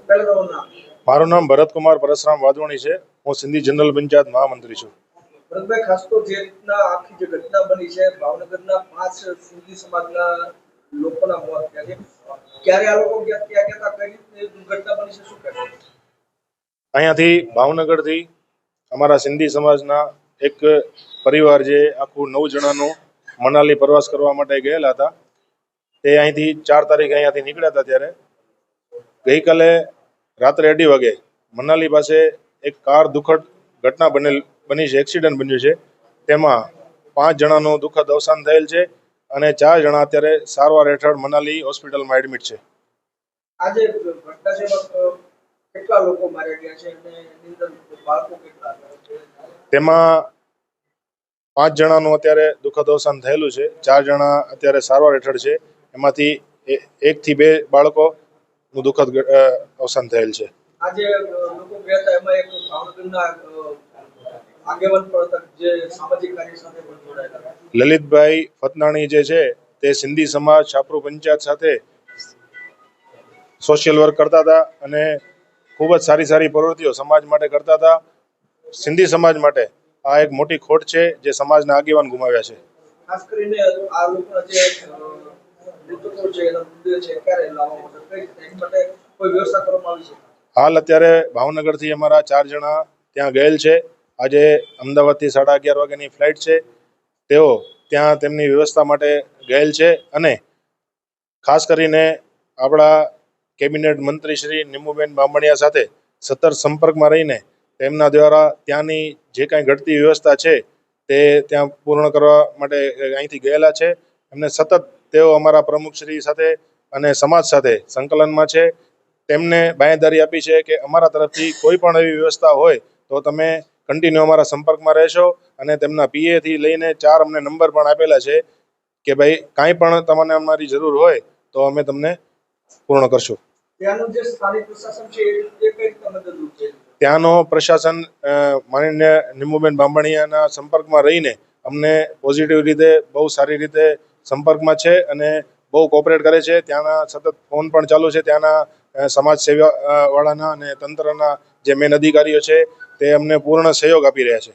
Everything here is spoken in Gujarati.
મારું નામ ભરતકુમાર પરસરામ વાધવાણી છે। હું સિંધી જનરલ પંચાયત મહામંત્રી છું। ભરતભાઈ, ખાસ તો જે રીતના આખી જે ઘટના બની છે, ભાવનગરના 5 સિંધી સમાજના લોકોના મોત થયા છે, ક્યારે આ લોકો ક્યાં હતા, કઈ રીતે દુર્ઘટના બની છે, શું કહેશો? અહીંયાથી ભાવનગરથી અમારા સિંધી સમાજના એક પરિવાર જે આખું 9 જણાનું મનાલી પ્રવાસ કરવા માટે ગયેલા હતા, તે અહીંથી 4 તારીખે અહીંયાથી નીકળ્યા હતા। ત્યારે ગઈકાલે રાત્રે 2:30 વાગે મનાલી પાસે એક કાર દુઃખદ ઘટના બની છે, એક્સિડન્ટ બન્યું છે। તેમાં 5 જણાનું દુઃખદ અવસાન થયેલ છે અને 4 જણા અત્યારે સારવાર હેઠળ મનાલી હોસ્પિટલમાં એડમિટ છે। આજે ઘટના છે, કેટલા લોકો માર્યા ગયા છે અને એની અંદર બાળકો કેટલા હતા? તેમાં 5 જણાનું અત્યારે દુઃખદ અવસાન થયેલું છે, 4 જણા અત્યારે સારવાર હેઠળ છે। એમાંથી 1 થી 2 બાળકોનું દુઃખદ અવસાન થયેલ છે। આજે લોકો ગયા હતા, એમાં એક ભાવનગરના આગેવાન પણ હતા, જે સામાજિક કાર્ય સાથે પણ જોડાયેલા હતા। લલિતભાઈ ફતનાણી જે છે તે સિંધી સમાજ છાપરુ પંચાયત સાથે સોશિયલ વર્ક કરતા હતા અને ખૂબ જ સારી પ્રવૃત્તિઓ સમાજ માટે કરતા હતા। સિંધી સમાજ માટે આ એક મોટી ખોટ છે જે સમાજના આગેવાન ગુમાવ્યા છે। ખાસ કરીને આ લોકોના જે મૃતકો છે, એના મૃતદેહ છે, ક્યારે લાવવામાં આવશે, કઈ રીતે એની માટે કોઈ વ્યવસ્થા કરવામાં આવી છે? હાલ અત્યારે ભાવનગરથી અમારા 4 જણા ત્યાં ગયેલ છે। આજે અમદાવાદથી 11:30 વાગ્યાની ફ્લાઇટ છે, તેઓ ત્યાં તેમની વ્યવસ્થા માટે ગયેલ છે અને ખાસ કરીને આપણા કેબિનેટ મંત્રી શ્રી નિમુબેન બામણિયા સાથે સતત સંપર્કમાં રહીને તેમના દ્વારા ત્યાંની જે કાંઈ ઘટતી વ્યવસ્થા છે તે ત્યાં પૂર્ણ કરવા માટે અહીંથી ગયેલા છે। એમને સતત તેઓ અમારા પ્રમુખશ્રી સાથે અને સમાજ સાથે સંકલનમાં છે। તેમને બાંયધરી આપી છે કે અમારા તરફથી કોઈ પણ એવી વ્યવસ્થા હોય તો તમે કન્ટિન્યુ અમારા સંપર્કમાં રહેશો અને તેમના પીએથી લઈને 4 અમને નંબર પણ આપેલા છે કે ભાઈ કાંઈ પણ તમને અમારી જરૂર હોય તો અમે તમને પૂર્ણ કરશું। ત્યાંનું જે સ્થાનિક પ્રશાસન છે એ કઈ રીતે મદદરૂપ છે? ત્યાંનો પ્રશાસન માનનીય નિમુબેન બામણિયાના સંપર્કમાં રહીને અમને પોઝિટિવ રીતે બહુ સારી રીતે સંપર્કમાં છે અને બહુ કોઓપરેટ કરે છે। ત્યાંના સતત ફોન પણ ચાલુ છે, ત્યાંના સમાજ સેવા વાળાના અને તંત્રના જે મેન અધિકારીઓ છે તે અમને પૂર્ણ સહયોગ આપી રહ્યા છે।